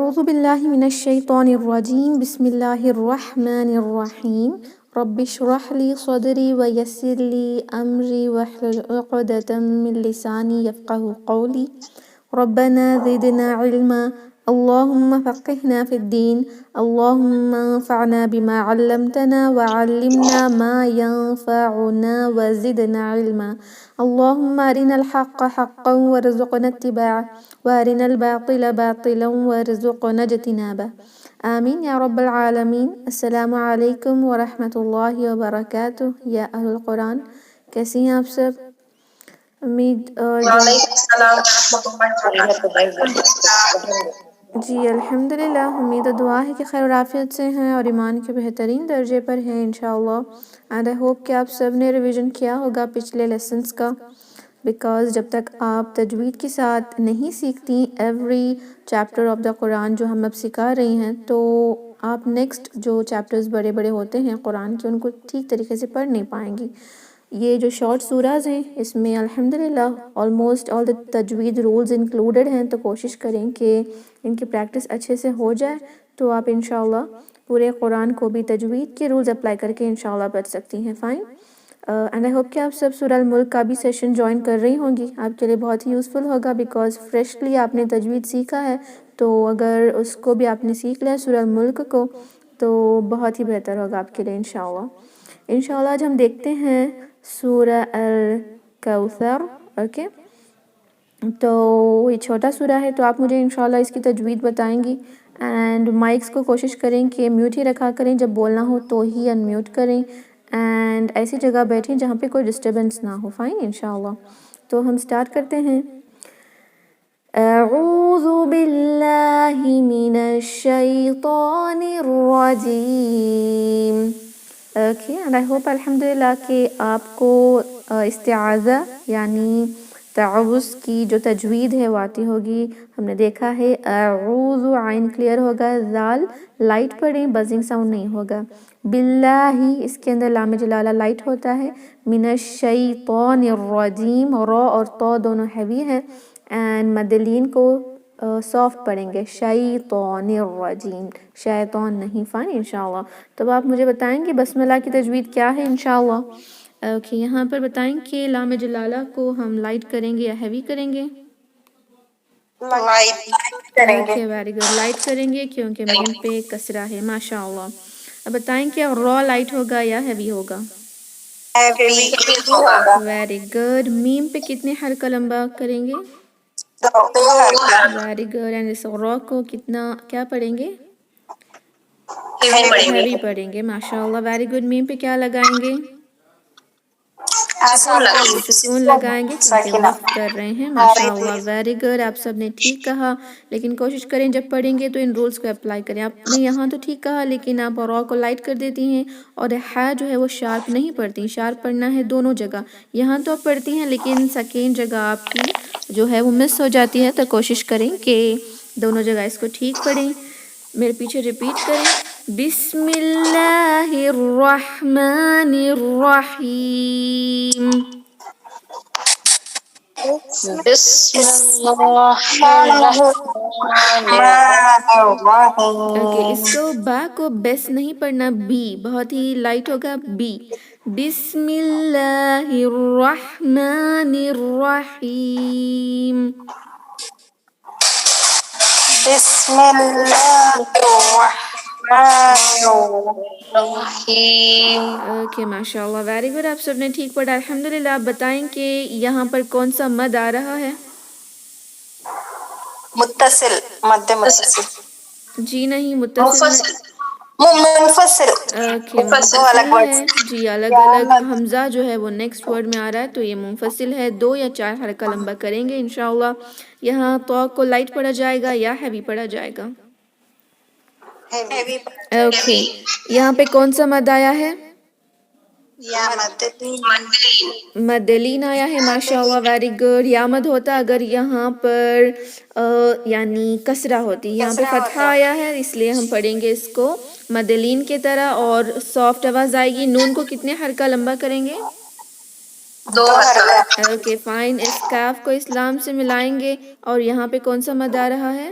أعوذ بالله من الشيطان الرجيم بسم الله الرحمن الرحيم رب اشرح لي صدري ويسر لي أمري واحلل عقدة من لساني يفقه قولي ربنا زدنا علما اللهم فقهنا في الدين اللهم انفعنا بما علمتنا وعلمنا ما ينفعنا وزدنا علما اللهم أرنا الحق حقا وارزقنا اتباعه وأرنا الباطل باطلا وارزقنا اجتنابه آمين يا رب العالمين. السلام علیکم ورحمۃ اللہ وبرکاتہ یا اہل القرآن، کیسی ہیں آپ سب؟ امید وعلیکم السلام ورحمۃ اللہ وبرکاتہ۔ جی الحمدللہ، امید و دعا ہے کہ خیر و عافیت سے ہیں اور ایمان کے بہترین درجے پر ہیں انشاءاللہ۔ اینڈ آئی ہوپ کہ آپ سب نے ریویژن کیا ہوگا پچھلے لیسنس کا، بیکاز جب تک آپ تجوید کے ساتھ نہیں سیکھتی ایوری چیپٹر آف دا قرآن جو ہم اب سکھا رہی ہیں، تو آپ نیکسٹ جو چیپٹرز بڑے بڑے ہوتے ہیں قرآن کے ان کو ٹھیک طریقے سے پڑھ نہیں پائیں گی۔ یہ جو شارٹ سوراز ہیں اس میں الحمدللہ آلموسٹ آل دا تجوید رولز انکلوڈڈ ہیں، تو کوشش کریں کہ ان کی پریکٹس اچھے سے ہو جائے تو آپ انشاءاللہ پورے قرآن کو بھی تجوید کے رولز اپلائی کر کے انشاءاللہ پڑھ سکتی ہیں۔ فائن، اینڈ آئی ہوپ کہ آپ سب سورہ الملک کا بھی سیشن جوائن کر رہی ہوں گی، آپ کے لیے بہت ہی یوزفل ہوگا بیکاز فریشلی آپ نے تجوید سیکھا ہے، تو اگر اس کو بھی آپ نے سیکھ لیا سورہ الملک کو تو بہت ہی بہتر ہوگا آپ کے لیے انشاءاللہ۔ انشاءاللہ آج ہم دیکھتے ہیں سورہ الکوثر، اوکے؟ تو یہ چھوٹا سورہ ہے، تو آپ مجھے انشاءاللہ اس کی تجوید بتائیں گی، اینڈ مائکس کو کوشش کریں کہ میوٹ ہی رکھا کریں، جب بولنا ہو تو ہی انمیوٹ کریں، اینڈ ایسی جگہ بیٹھیں جہاں پہ کوئی ڈسٹربنس نہ ہو۔ فائن انشاءاللہ، تو ہم سٹارٹ کرتے ہیں۔ اعوذ باللہ من الشیطان الرجیم۔ اوکے، اینڈ آئی ہوپ الحمدللہ کہ آپ کو استعاذہ یعنی تعوذ کی جو تجوید ہے وہ آتی ہوگی۔ ہم نے دیکھا ہے اعوذ، عین کلیئر ہوگا، ذال لائٹ پڑھیں، بزنگ ساؤنڈ نہیں ہوگا۔ باللہ، اس کے اندر لام جلالہ لائٹ ہوتا ہے۔ من الشیطان الرجیم، را اور تو دونوں ہیوی ہیں، اینڈ مدلین کو سافٹ پڑھیں گے، شیطان الرجیم، شیطان نہیں۔ فائن انشاءاللہ، تو آپ مجھے بتائیں گے بسم اللہ کی تجوید کیا ہے انشاءاللہ۔ اوکے، یہاں پر بتائیں کہ لام جلالہ کو ہم لائٹ کریں گے یا ہیوی کریں گے؟ لائٹ کریں گے۔ اوکے، ویری گڈ، لائٹ کریں گے کیونکہ میم پہ کسرہ ہے، ماشاءاللہ۔ اب بتائیں کہ را لائٹ ہوگا یا ہیوی ہوگا؟ ہیوی ہوگا۔ ویری گڈ، میم پہ کتنے حرکہ لمبا کریں گے؟ دو حرکہ۔ ویری گڈ، اینڈ اس را کو کتنا کیا پڑھیں گے؟ ہیوی ہیوی پڑھیں گے، ماشاءاللہ، ویری گڈ۔ میم پہ کیا لگائیں گے؟ سکون لگا۔ سکون لگائیں گے کیونکہ وقف کر رہے ہیں، ماشاءاللہ، ویری گڈ، آپ سب نے ٹھیک کہا، لیکن کوشش کریں جب پڑھیں گے تو ان رولز کو اپلائی کریں۔ آپ نے یہاں تو ٹھیک کہا لیکن آپ را کو لائٹ کر دیتی ہیں اور ہا جو ہے وہ شارپ نہیں پڑھتی، شارپ پڑھنا ہے دونوں جگہ۔ یہاں تو آپ پڑھتی ہیں لیکن سیکنڈ جگہ آپ کی جو ہے وہ مس ہو جاتی ہے، تو کوشش کریں کہ دونوں جگہ اس کو ٹھیک پڑھیں۔ میرے پیچھے ریپیٹ کریں، بسم اللہ الرحمن الرحیم۔ بسم اللہ الرحمن اوکے، اس الرحیم۔ کو با کو بیس نہیں پڑھنا، بی بہت ہی لائٹ ہوگا، بی۔ بسم اللہ الرحمن الرحیم۔ بسم اللہ الرحمن الرحیم۔ اوکے، ماشاء اللہ، ویری گڈ، آپ سب نے ٹھیک پڑھا الحمدللہ۔ آپ بتائیں کہ یہاں پر کون سا مد آ رہا ہے؟ متصل، مد متصل۔ جی نہیں، متصل میں منفصل۔ اوکے، دو منفصل الگ ورڈز۔ ہے جی، الگ الگ۔ حمزہ جو ہے وہ نیکسٹ ورڈ میں آ رہا ہے تو یہ منفصل ہے، 2 یا 4 حرکہ لمبا کریں گے انشاءاللہ۔ یہاں تو کو لائٹ پڑھا جائے گا یا ہیوی پڑھا جائے گا؟ ہیوی۔ اوکے، یہاں پہ کون سا مد آیا ہے؟ یا مدلین۔ مدلین آیا ہے، ماشاءاللہ، ویری گڈ۔ یا مد ہوتا اگر یہاں پر یعنی کسرہ ہوتی، یہاں پہ فتحہ آیا ہے اس لیے ہم پڑھیں گے اس کو مدلین کی طرح اور سافٹ آواز آئے گی۔ نون کو کتنے حرکہ لمبا کریں گے؟ 2 حرکہ۔ اوکے، فائن، اس کاف کو اسلام سے ملائیں گے اور یہاں پہ کون سا مد آ رہا ہے؟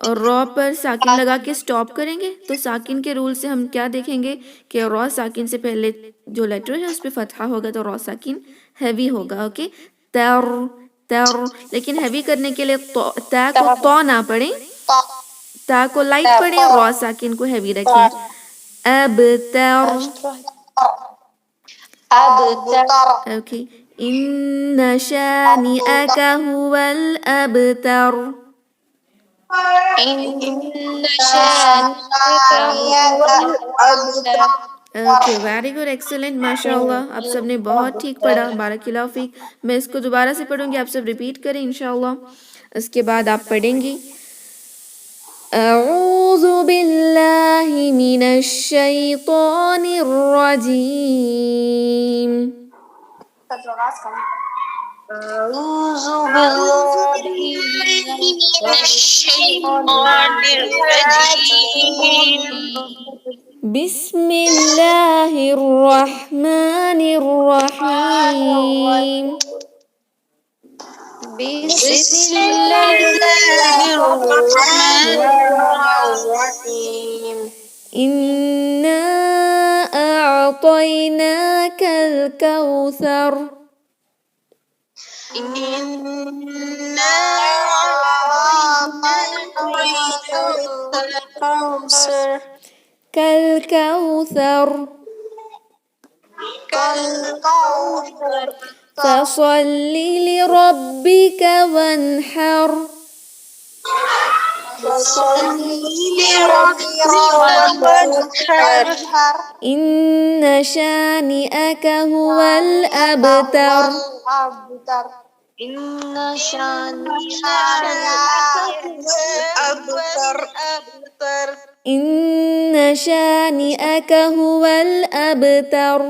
اور را پر ساکن لگا کے سٹاپ کریں گے تو ساکن کے رول سے ہم کیا دیکھیں گے کہ را ساکن سے پہلے جو لیٹر ہے اس پہ فتحہ ہوگا تو را ساکن ہیوی ہوگا. اوکے تر تر. لیکن ہیوی کرنے کے لیے تا کو تو نہ پڑھیں, تا کو لائٹ پڑھیں, را ساکن کو ہیوی رکھیں. اب تر. اوکے ان شانئک هو الابتر. اوکے ویری گڈ ایکسلنٹ ماشاء اللہ. آپ سب نے بہت ٹھیک پڑھا, بارک اللہ فیک. میں اس کو دوبارہ سے پڑھوں گی, آپ سب ریپیٹ کریں انشاءاللہ. اس کے بعد آپ پڑھیں گی اعوذ باللہ من الشیطان الرجیم. أعوذ بالله من الشيطان الرجيم. بسم اللہ الرحمن الرحیم. بسم الله الرحمن الرحيم. إنا أعطيناك الكوثر. إنا أعطيناك الكوثر. كالكوثر كالكوثر. فصل لربك وانحر. فصل لربك وانحر. إن شانئك هو الأبتر. إن شانئك الأبتر. إن شانئك هو الأبتر.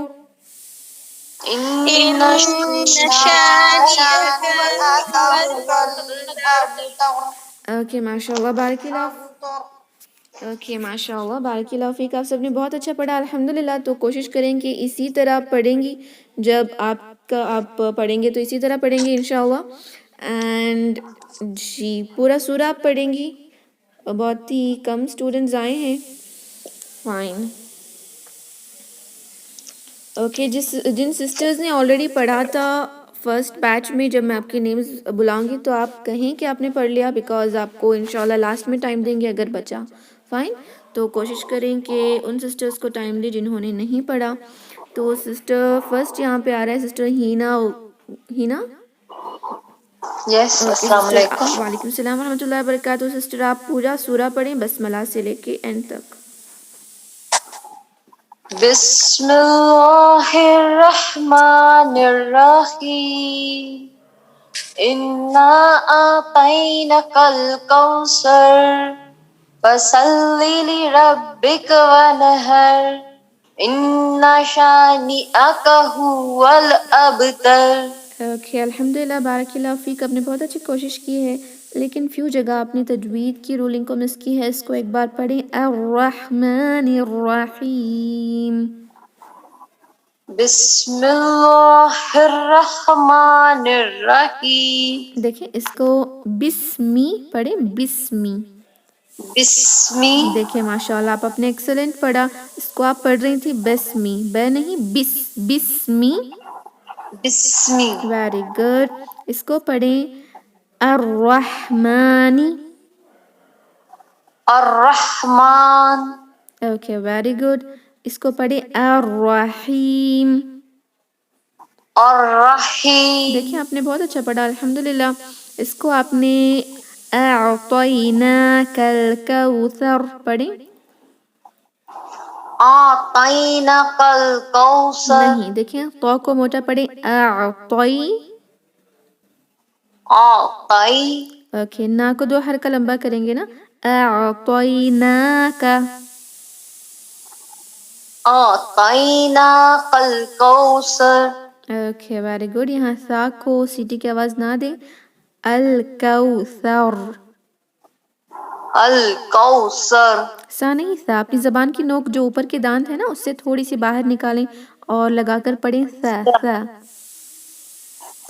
إن شانئك هو الأبتر. اوکے ماشاء اللہ بارک اللہ. اوکے ماشاء اللہ بارک اللہ فیک. آپ سب نے بہت اچھا پڑھا الحمدللہ. تو کوشش کریں کہ اسی طرح پڑھیں گی, جب آپ پڑھیں گے تو اسی طرح پڑھیں گے انشاءاللہ. اینڈ جی پورا سورہ آپ پڑھیں گی. بہت ہی کم اسٹوڈنٹس آئے ہیں. فائن. اوکے جن سسٹرز نے آلریڈی پڑھا تھا فرسٹ بیچ میں, جب میں آپ کے نیمز بلاؤں گی تو آپ کہیں کہ آپ نے پڑھ لیا, بیکاز آپ کو انشاءاللہ لاسٹ میں ٹائم دیں گے اگر بچا. فائن. تو کوشش کریں کہ ان سسٹرز کو ٹائم دیں جنہوں نے نہیں پڑھا. تو سسٹر فرسٹ یہاں پہ آ رہا ہے, سسٹر ہینا. یس السلام علیکم. وعلیکم السلام ورحمۃ اللہ وبرکاتہ. سسٹر آپ پورا سورہ پڑھیں بسملہ سے لے کے اینڈ تک. بسم اللہ الرحمن الرحیم. انا اعطیناک الکوثر فصل لربک وانحر ان شانئک هو الابتر. اوکے الحمدللہ بارک اللہ فیک. آپ نے بہت اچھی کوشش کی ہے, لیکن فیو جگہ آپ نے تجوید کی رولنگ کو مس کی ہے. اس کو ایک بار پڑھیں الرحمن الرحیم. بسم اللہ الرحمن الرحیم. دیکھیں اس کو بسمی پڑھیں, بسمی. بسمی. دیکھیں ماشاءاللہ آپ اپنے ایکسلنٹ پڑھا. اس کو آپ پڑھ رہی تھی بسمی, بے نہیں بس, بسمی. بسمی. Very good. اس کو پڑھیں الرحمانی. الرحمن. Okay very good. اس کو پڑھیں الرحیم. الرحیم. دیکھیں آپ نے بہت اچھا پڑھا الحمدللہ. اس کو آپ نے اعطیناک الکوثر پڑھیں. اعطیناک الکوثر. نہیں, دیکھیں تو کو موٹا پڑھیں اعطی. اعطی. اوکے نا کو دو حرکہ لمبا کریں گے نا. اعطیناک. اعطیناک الکوثر. Okay very good. یہاں سا کو سیٹی کی آواز نہ دیں. الکوثر. الکوثر. سا نہیں سا. اپنی زبان کی نوک جو اوپر کے دانت ہے نا اس سے تھوڑی سی باہر نکالیں اور لگا کر پڑھیں سا. سا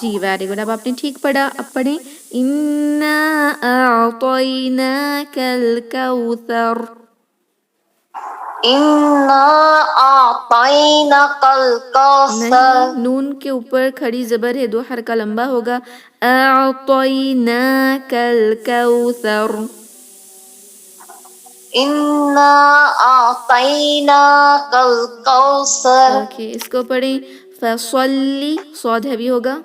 جی ویری گڈ. اب آپ نے ٹھیک پڑھا. اب پڑھیں انا اعطیناک الکوثر. انا اعطیناک الکوثر نہیں، نون کے اوپر کھڑی زبر ہے، دو حرکہ لمبا ہوگا. اعطیناک الکوثر. انا اعطیناک الکوثر اوکے، اس کو پڑھیں فصلی، صاد ہے بھی ہوگا.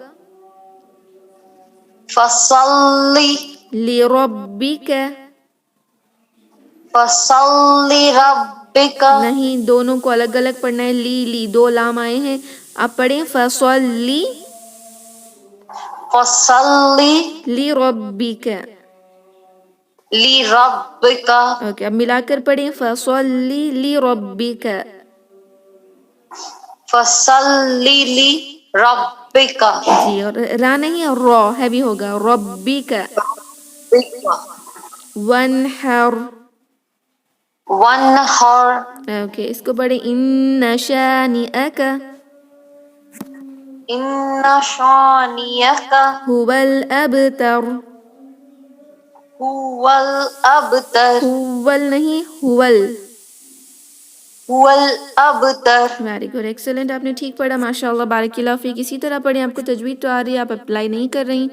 فصلی لربک. فصلی ربک نہیں، دونوں کو الگ الگ پڑھنا ہے. لی دو لام آئے ہیں. آپ پڑھیں فصلی فصلی لربک. لربک اوکے، اب ملا کر پڑھیں فصلی لربک. فصلی لربک جی، اور را نہیں ہے، را ہے بھی ہوگا. ربک ونحر. ونحر اوکے، اس کو پڑھیں ان شانئک ان شانئک هو الابتر. هو الابتر هول نہیں، ہول. هو الابتر ویری گڈ، ایکسلنٹ. آپ نے ٹھیک پڑھا، ماشاء اللہ، بارک اللہ فیک. اسی طرح پڑھیں. آپ کو تجوید تو آ رہی ہے، آپ اپلائی نہیں کر رہی.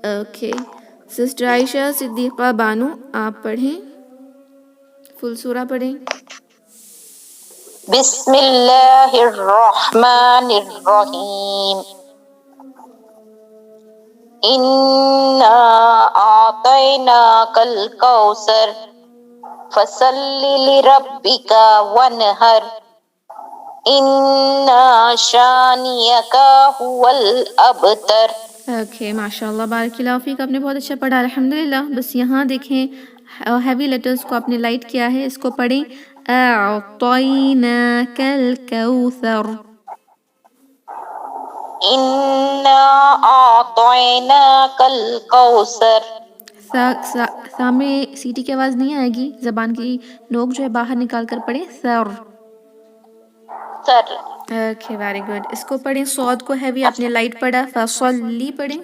اوکے، سسٹر عائشہ صدیقہ بانو، آپ پڑھیں، فل سورہ پڑھیں. بسم اللہ الرحمن الرحیم انا اعطیناک الکوثر فصل لربک وانحر ان شانئک هو الابتر. اوکے، ماشاء اللہ، بارک اللہ فیک. آپ نے بہت اچھا پڑھا، الحمدللہ. بس یہاں دیکھیں ہیوی لیٹرز کو آپ نے لائٹ کیا ہے. اس کو پڑھیں اعطیناک الکوثر. انا اعطیناک الکوثر. سا میں سیٹی کی آواز نہیں آئے گی، زبان کی نوک جو ہے باہر نکال کر پڑھیں sir. Sir. Okay, very good. اس کو پڑھیں صاد کو ہیوی آپ نے لائٹ پڑھا. فصلی پڑھیں.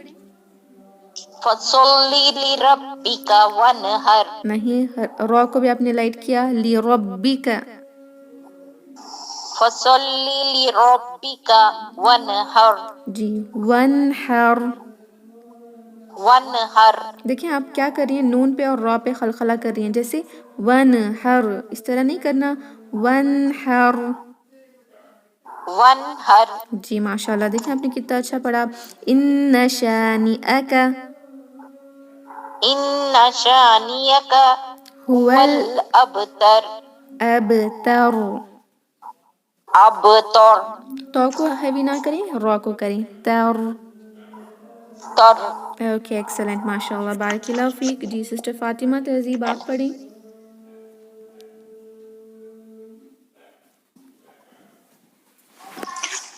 فصلی لربک وانحر. نہیں، را کو بھی آپ نے لائٹ کیا. لربک. فصلی لربک وانحر. جی، ونحر. وانحر. دیکھیں آپ کیا کر رہی ہیں، نون پہ اور را پہ خلخلہ کر رہی ہیں. جیسے ونحر، اس طرح نہیں کرنا. ونحر. وانحر. جی ماشاء اللہ، دیکھیں آپ نے کتنا اچھا پڑھا. ان شانئک ان شانئک هو هو الابتر. الابتر. ابتر. تو کو ہیوی نہ کریں، را کو کریں تر. تر. اوکے، ایکسلنٹ، ماشاء اللہ، بارک اللہ فیک. جی سسٹر فاطمہ تہذیب، آپ پڑھیں.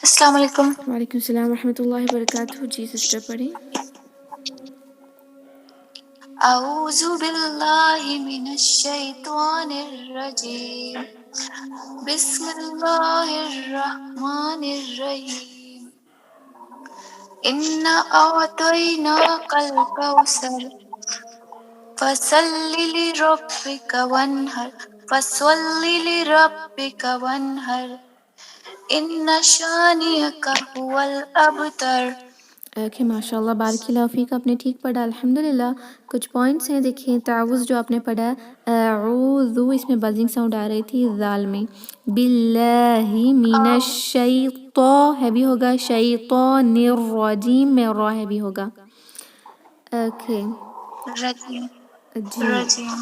السلام علیکم. وعلیکم السلام ورحمۃ اللہ وبرکاتہ. جی سسٹر پڑھیں. اعوذ باللہ من الشیطان الرجیم. بسم اللہ الرحمن الرحیم. انا اعطیناک الکوثر فصل لربک وانحر. فصل لربک وانحر ان شانئک هو الابتر. اوکے، ماشاء اللہ، بارک اللہ فیک. آپ نے ٹھیک پڑھا، الحمدللہ. کچھ پوائنٹس ہیں، دیکھیں تعوذ جو آپ نے پڑھا اعوذ، اس میں بزنگ ساؤنڈ آ رہی تھی ذال میں. باللہ من الشیطان ہے بھی ہوگا. شیطان الرجیم میں را ہے بھی ہوگا. اوکے رجیم. جی، رجیم.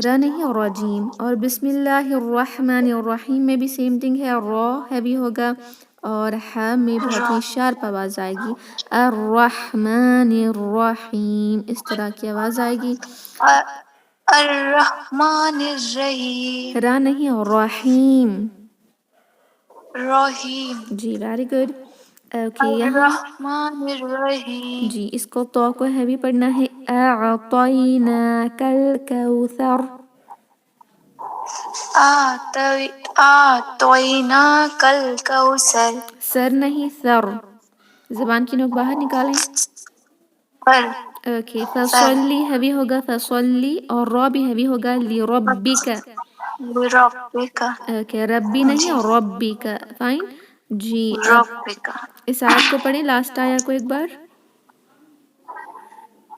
را نہیں اور رجیم. اور بسم اللہ الرحمن الرحیم میں بھی سیم تھنگ ہے، را ہے بھی ہوگا اور ہا میں بہت ہی شارپ آواز آئے گی. الرحمن الرحیم، اس طرح کی آواز آئے گی. الرحمن الرحیم. را نہیں اور رحیم. رحیم. جی ویری گڈ. اوکے، یہاں الرحمن الرحیم. جی اس کو تو کو ہیوی پڑھنا ہے. اعطیناک الکوثر. اعطیناک الکوثر. سر نہیں، سر. زبان کی نوک باہر نکالیں. فر اوکے فصلی ہیوی ہوگا فصلی اور را بھی ہیوی ہوگا لربک. لربک اوکے ربی نہیں اور ربی کا. فائن جی. اب ربک اس آیت کو پڑھیں لاسٹ آیا کو ایک بار.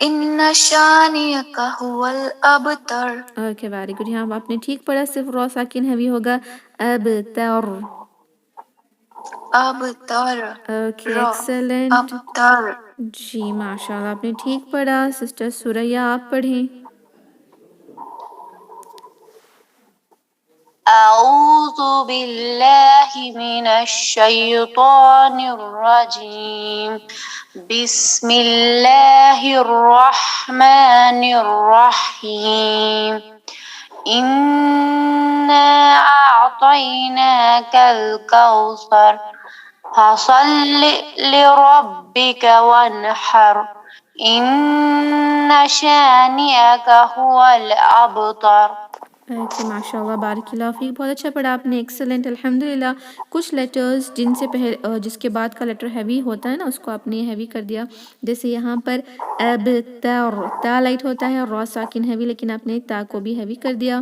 ان شانئک هو الابتر. Okay very good. یہاں آپ نے ٹھیک پڑھا صرف را ساکن ہیوی ہوگا ابتر. ابتر اوکے را ایکسلنٹ. ابتر. جی ماشاء اللہ آپ نے ٹھیک پڑھا. سسٹر سوریا آپ پڑھیں. أعوذ بالله من الشيطان الرجيم بسم الله الرحمن الرحيم إنا أعطيناك الكوثر فصل لربك وانحر إن شانئك هو الأبتر. اوکے ماشاء اللہ بارک اللہ فیک. بہت اچھا پڑھا آپ نے. ایکسلنٹ الحمد للہ. کچھ لیٹرز جن سے جس کے بعد کا لیٹر ہیوی ہوتا ہے نا اس کو آپ نے ہیوی کر دیا. جیسے یہاں پر ابتر تا لائٹ ہوتا ہے اور را ساکن ہیوی لیکن آپ نے تا کو بھی ہیوی کر دیا.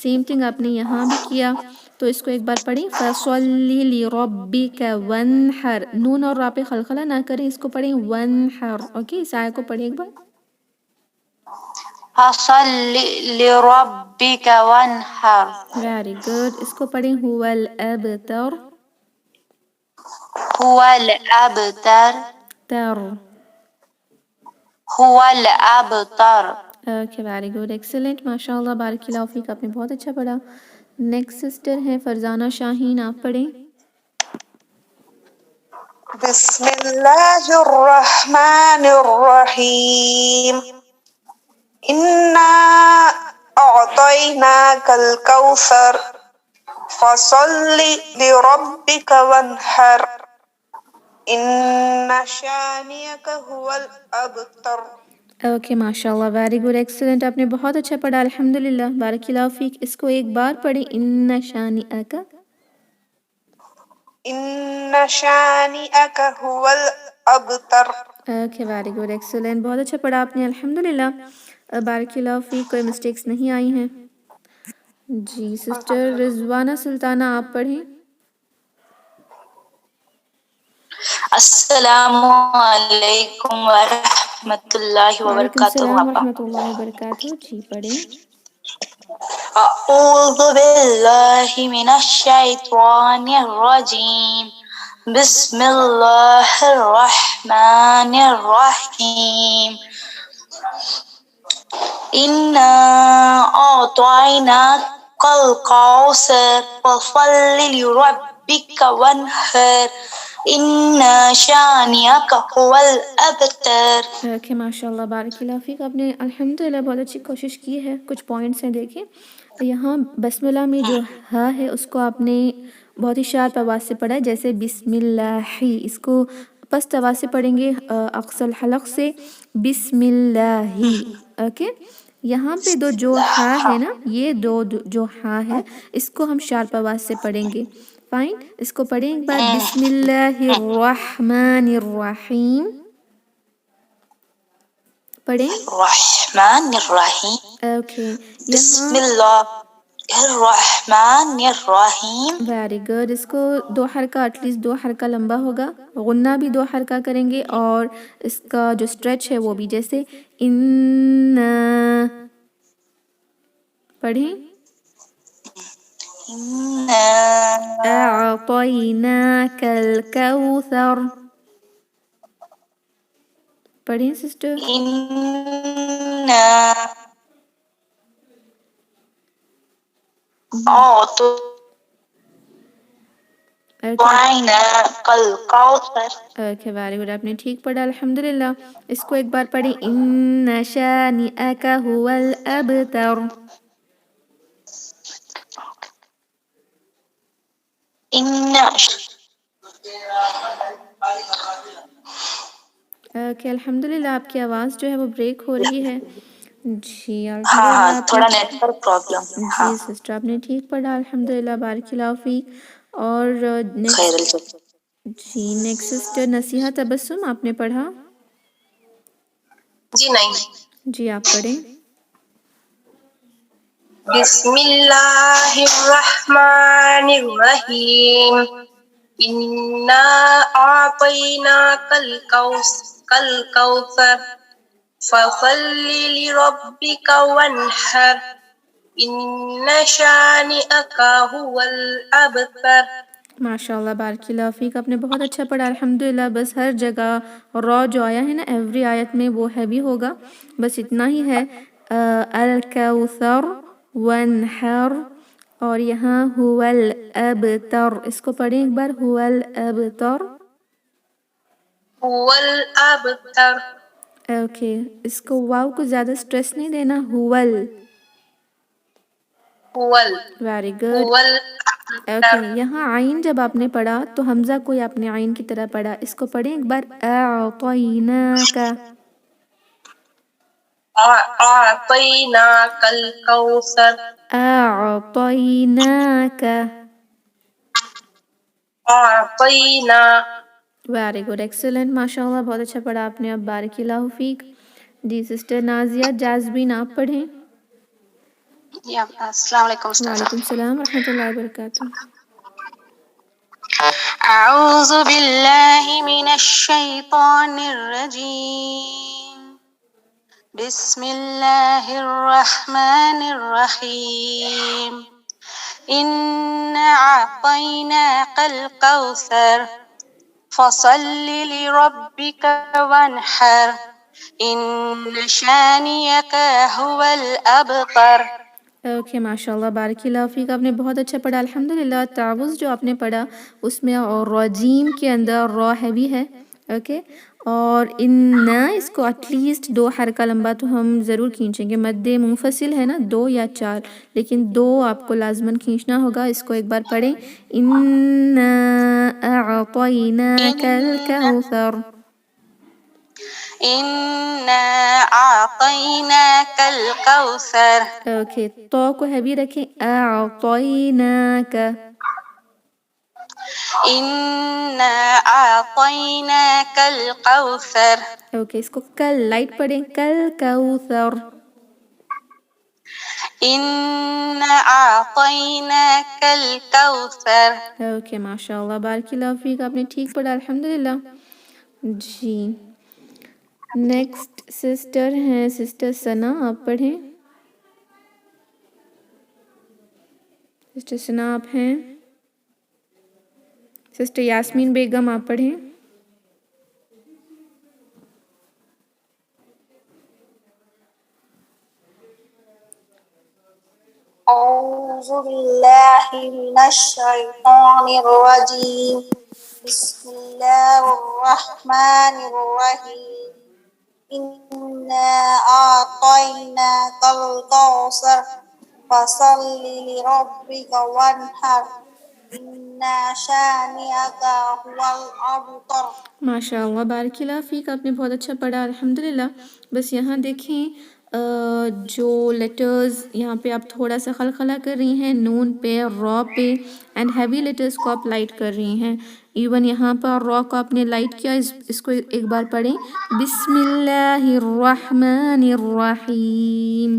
سیم تھنگ آپ نے یہاں بھی کیا. تو اس کو ایک بار پڑھیں فصلی لربک وانحر. نون اور را پہ خلخلہ نہ کریں اس کو پڑھیں وانحر. اوکے اس آیت کو پڑھیں ایک بار. فصل لربك وانحر. Very good. اس کو پڑھیں هو الابتر. هو الأبتر. تر. هو الأبتر. اوکے ویری گڈ ایکسلنٹ ماشاء اللہ بارک اللہ فیک. آپ نے بہت اچھا پڑھا. نیکسٹ سسٹر ہیں فرزانہ شاہین. آپ پڑھیں. بسم الله الرحمن الرحيم إنا أعطيناك الكوثر فصل لربك وانحر إن شانئك هو الأبتر. اوکے ماشاء اللہ ویری گڈ ایکسلنٹ. آپ نے بہت اچھا پڑھا الحمد للہ بارک اللہ فیک. اس کو ایک بار پڑھیں ان شانئک. إن شانئك هو الأبتر. Okay very good excellent. بہت اچھا پڑھا آپ نے الحمد للہ بارک اللہ فیک. کوئی مسٹیکس نہیں آئی ہیں. جی سسٹر رضوانہ سلطانہ آپ پڑھیں. السلام علیکم ورحمۃ اللہ وعلیکم وبرکاتہ. السلام ورحمۃ اللہ وبرکاتہ. جی پڑھیں. اعوذ باللہ من الشیطان الرجیم بسم اللہ الرحمن الرحیم انا اعطیناک الکوثر فصل لربک وانحر ان شانئک هو الابتر. اوکے ماشاء اللہ بارک اللہ فیک. آپ نے الحمد للہ بہت اچھی کوشش کی ہے. کچھ پوائنٹس ہیں دیکھیں. یہاں بسم اللہ میں جو ہا ہے اس کو آپ نے بہت ہی شارپ آواز سے پڑھا ہے. جیسے بسم اللہ اس کو پست آواز سے پڑھیں گے اقصی الحلق سے بسم اللہ. اوکے یہاں پہ دو جو ہا ہے نا یہ دو جو ہا ہے اس کو ہم شارپ آواز سے پڑھیں گے. فائن. اس کو پڑھیں ایک بار بسم اللہ الرحمن الرحیم. پڑھیں. الرحمن الرحیم. اوکے بسم یہاں اللہ الرحمن الرحیم. Very good. اس کو دو حرکہ ایٹ لیسٹ دو حرکہ لمبا ہوگا. غنہ بھی دو حرکہ کریں گے اور اس کا جو اسٹریچ ہے وہ بھی. جیسے ان پڑھیں اعطیناک الکوثر. پڑھیں سسٹر. Okay very good. آپ نے ٹھیک پڑھا الحمد للہ. اس کو ایک بار پڑھیں ان شانئک هو الابتر. اوکے الحمد للہ آپ کی آواز جو ہے وہ بریک ہو رہی ہے. جی الحمد للہ آپ تھوڑا نے نیٹ ورک پرابلم. جی سسٹر آپ نے ٹھیک پڑھا الحمد للہ بارک اللہ فیک. اور خیر نیکسٹ الجزا. جی نیکسٹ سسٹر نصیحہ تبسم آپ نے پڑھا؟ جی نہیں. جی آپ پڑھیں. بسم اللہ الرحمن الرحیم. انا اعطیناک الکوثر فصل لربک وانحر ان شانئک هو الابتر. ماشاء اللہ بارک اللہ فیک، آپ نے بہت اچھا پڑھا الحمدللہ. بس ہر جگہ را جو آیا ہے نا ایوری آیت میں وہ ہیوی ہوگا، بس اتنا ہی ہے. الکوثر وانحر، اور یہاں هو الابتر، اس کو پڑھیں ایک بار، هو الابتر. هو الابتر. اوکے، اس کو واو کو زیادہ سٹریس نہیں دینا، ہوول. Very good. اوکے، یہاں عین جب آپ نے پڑھا تو حمزہ کو آپ نے عین کی طرح پڑھا، اس کو پڑھیں ایک بار، اعطیناک. اعطیناک الکوثر. اعطیناک. اعطینا. ویری گڈ، ایکسلنٹ، ماشاء اللہ بہت اچھا پڑھا آپ نے. اب بارک اللہ فیک. جی سسٹر نازیہ جازبین آپ پڑھیں. جی السلام علیکم استاذہ. وعلیکم السلام ورحمۃ اللہ وبرکاتہ. اعوذ باللہ من الشیطان الرجیم. بسم اللہ الرحمن الرحیم. إنا أعطيناك الكوثر فصل لربك وانحر إن شانئك هو الأبتر. اوکے ماشاء اللہ بارک اللہ فیک، آپ نے بہت اچھا پڑھا الحمدللہ. تعوذ جو آپ نے پڑھا اس میں اور رجیم کے اندر را ہیوی ہے. اوکے، اور ان اس کو ایٹ لیسٹ 2 حرکہ لمبا تو ہم ضرور کھینچیں گے. مد منفصل ہے نا 2 یا 4، لیکن 2 آپ کو لازماً کھینچنا ہوگا. اس کو ایک بار پڑھیں، انا اعطیناک الکوثر. إنا أعطيناك الكوثر. اوکے، تو کو ہیوی رکھیں، اعطیناک. إنا أعطيناك الكوثر. اوکے، اس کو کل لائٹ پڑھیں، کل کوثر. إنا أعطيناك الكوثر. اوکے ماشاء اللہ بارک اللہ فیک، آپ نے ٹھیک پڑھا الحمدللہ. جی نیکسٹ سسٹر ہیں سسٹر ثنا، آپ پڑھیں. سسٹر ثنا آپ ہیں. سسٹر یاسمین بیگم آپ پڑھیں. أعوذ بالله من الشيطان الرجيم بسم الله الرحمن الرحيم إنا أعطيناك الكوثر فصل لربك وانحر إن شانئك هو الأبتر. ماشاء اللہ بارک اللہ فیک، آپ نے بہت اچھا پڑھا الحمدللہ. بس یہاں دیکھیں جو لیٹرز یہاں پہ آپ تھوڑا سا خلخلہ کر رہی ہیں، نون پہ، را پہ، اینڈ ہیوی لیٹرز کو آپ لائٹ کر رہی ہیں. ایون یہاں پر را کو آپ نے لائٹ کیا. اس کو ایک بار پڑھیں، بسم اللہ الرحمن الرحیم.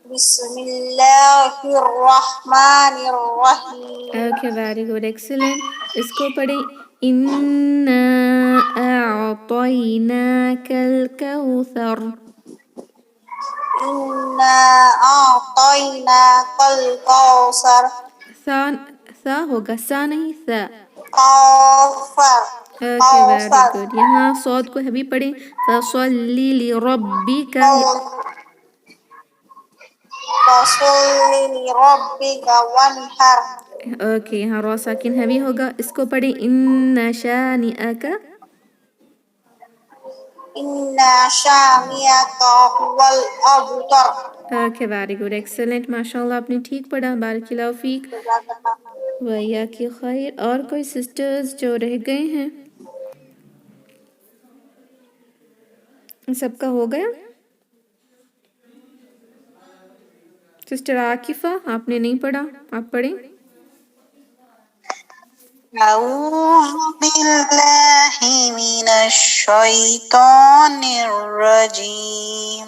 بسم الله الرحمن الرحيم اوکے ویری گڈ، ایکسلنٹ. اس کو پڑھیں، انا اعطیناک الکوثر. إنا أعطيناك الكوثر سا ہوگا، سا نہیں سا. كوثر اوکے ویری گڈ. یہاں صاد کو ہیوی پڑھیں، فصلی لربک. فصل لربك وانحر اوکے، یہاں را ساکن ہیوی ہوگا. اس کو پڑھیں، ان شانئک. إن شانئك هو الأبتر. اوکے ویری گڈ، ایکسلنٹ، ماشاء اللہ آپ نے ٹھیک پڑھا. بارک اللہ فیک ویاک خیر. اور کوئی سسٹرز جو رہ گئے ہیں؟ سب کا ہو گیا. سسٹر عاکفہ آپ نے نہیں پڑھا، آپ پڑھیں. أعوذ بالله من الشيطان الرجيم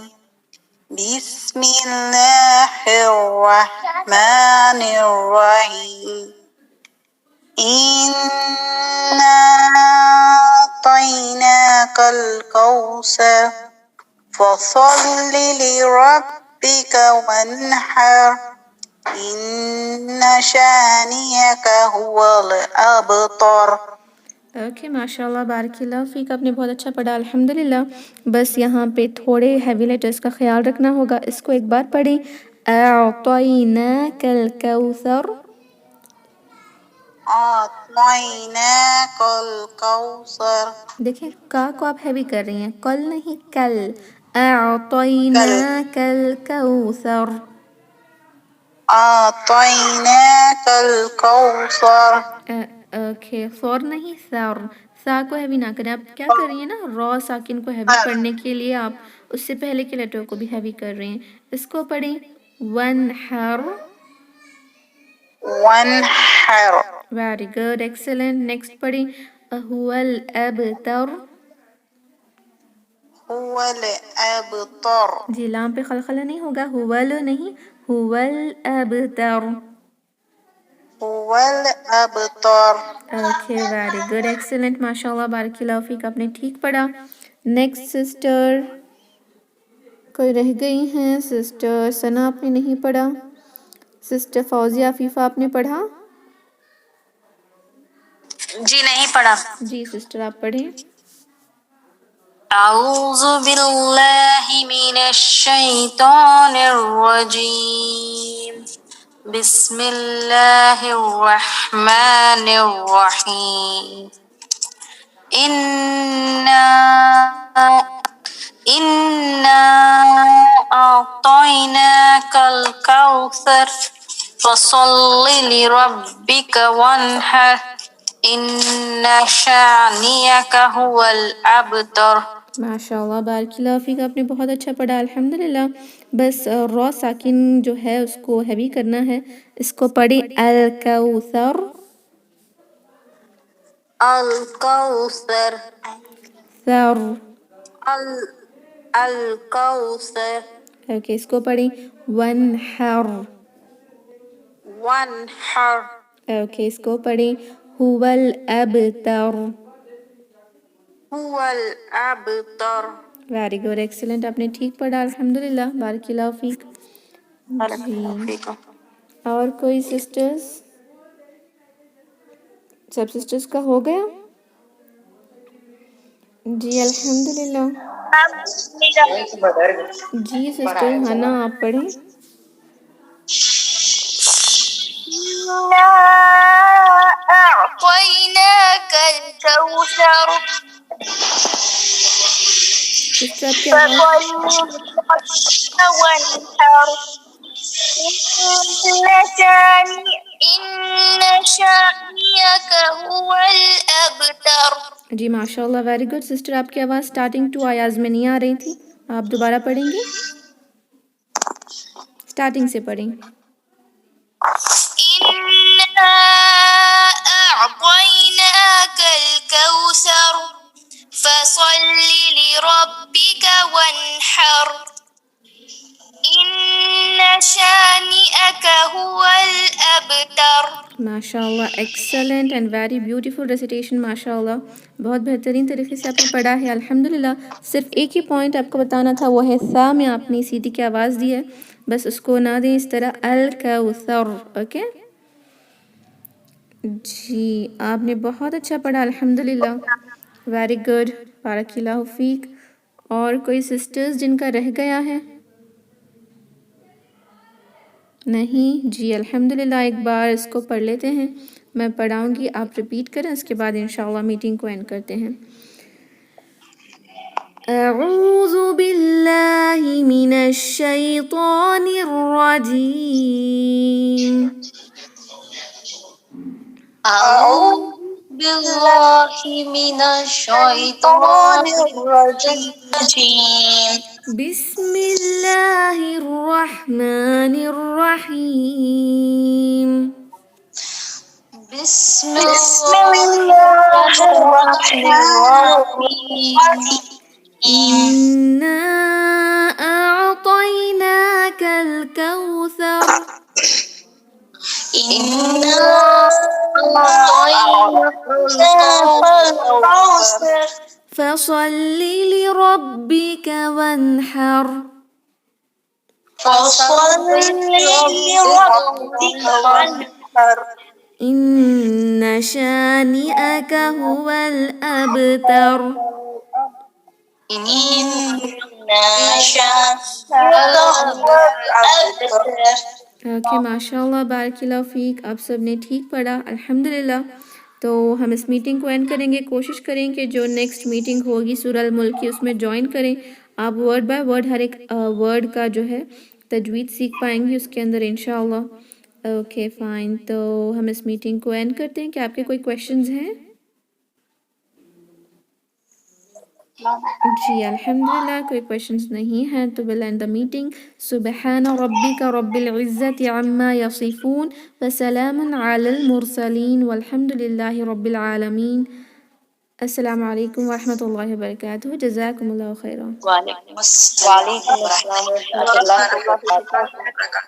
بسم الله الرحمن الرحيم إنا أعطيناك الكوثر فصل لربك وانحر إن شانئك هو الأبتر. اوکے ماشاء اللہ بارک اللہ فیک، آپ نے بہت اچھا پڑھا الحمدللہ. بس یہاں پہ تھوڑے ہیوی لیٹرز کا خیال رکھنا ہوگا. اس کو ایک بار پڑھیں. اعطیناک الکوثر. أعطيناك الكوثر. دیکھیں کا کو آپ ہیوی کر رہی ہیں، کل نہیں کل. اعطیناک الکوثر. أعطيناك الكوثر. اوکے فور نہیں سر. سا کو ہیوی نہ کریں. آپ کیا کر رہی ہیں نا، را ساکن کو ہیوی پڑھنے کے لیے آپ اس سے پہلے کے لیٹر کو بھی ہیوی کر رہے ہیں. اس کو پڑھیں ونحر. وانحر. Very good excellent. نیکسٹ پڑھیں هو الابتر. هو الأبتر. جی لام پہ خلخلہ نہیں ہوگا، هو نہیں، هو الابتر. هو الأبتر. اوکے ویری گڈ ایکسلنٹ ماشاء اللہ بارک اللہ فیک، آپ نے ٹھیک پڑھا. نیکسٹ سسٹر کوئی رہ گئی ہیں؟ سسٹر ثنا آپ نے نہیں پڑھا. سسٹر فوزیہ عفیفہ آپ نے پڑھا؟ جی نہیں پڑھا. جی سسٹر آپ پڑھیں. اعوذ باللہ من الشیطان الرجیم بسم اللہ الرحمن الرحیم إنا أعطيناك الكوثر فصل لربك وانحر إن شانئك هو الأبتر. ماشاء اللہ بارک اللہ فیک، آپ نے بہت اچھا پڑھا الحمدللہ. بس را ساکن جو ہے اس کو ہیوی کرنا ہے. اس کو پڑھی الکوثر. الكوثر. ثر. الكوثر. اوکے اس کو پڑھی ونحر. وانحر. اوکے اس کو پڑھی هو الابتر. هو الأبتر. ویری گڈ ایکسلنٹ، آپ نے ٹھیک پڑھا الحمدللہ بارک اللہ فیک. جی اور کوئی سسٹرز؟ سب سسٹرز کا ہو گیا؟ جی الحمدللہ. جی سسٹر ہنا آپ پڑھیں. إنا أعطيناك الكوثر سسٹر آپ کی فصل آواز لربك وانحر إن شانئك هو الأبتر. جی ماشاء اللہ ویری گڈ. سسٹر آپ کی آواز اسٹارٹنگ ٹو آیاز میں نہیں آ رہی تھی، آپ دوبارہ پڑھیں گی؟ اسٹارٹنگ سے پڑھیں. إنا أعطيناك الكوثر فصل لربك وانحر إن شانئك هو الأبتر. ماشاء اللہ excellent and very beautiful recitation ماشاء اللہ. بہت بہترین طریقے سے آپ نے پڑھا ہے الحمدللہ. صرف ایک ہی پوائنٹ آپ کو بتانا تھا، وہ ہے سا میں آپ نے سیدھی کی آواز دی ہے، بس اس کو نہ دیں اس طرح الکوثر. اوکے جی آپ نے بہت اچھا پڑھا الحمدللہ ویری گڈ بارک اللہ فیک. اور کوئی سسٹرز جن کا رہ گیا ہے؟ نہیں. جی الحمدللہ ایک بار اس کو پڑھ لیتے ہیں، میں پڑھاؤں گی آپ ریپیٹ کریں، اس کے بعد انشاءاللہ میٹنگ کو اینڈ کرتے ہیں. اعوذ باللہ من الشیطان الرجیم. أعوذ بالله من الشيطان الرجيم بسم اللہ الرحمن الرحیم. بسم بسم الله الله الرحمن الرحيم إنا أعطيناك الكوثر إنا أعطيناك الكوثر فصل لربك وانحر فصل لربك وانحر إن شانئك هو الأبتر. إن شانئك هو الأبتر. اوکے ماشاء اللہ بارک اللہ فیک، آپ سب نے ٹھیک پڑھا الحمدللہ. تو ہم اس میٹنگ کو اینڈ کریں گے. کوشش کریں کہ جو نیکسٹ میٹنگ ہوگی سورہ الملک کی اس میں جوائن کریں. آپ ورڈ بائی ورڈ ہر ایک ورڈ کا جو ہے تجوید سیکھ پائیں گے اس کے اندر انشاءاللہ. اوکے فائن، تو ہم اس میٹنگ کو اینڈ کرتے ہیں. کہ آپ کے کوئی کویشچنز ہیں؟ جی الحمدللہ کوئی کویشچنز نہیں ہیں تو we'll end the meeting. سبحان ربک رب العزت عما یصفون وسلام علی المرسلین والحمد للہ رب العالمین. السلام علیکم ورحمۃ اللہ وبرکاتہ. جزاکم اللہ خیرا. وعلیکم السلام ورحمۃ اللہ وبرکاتہ.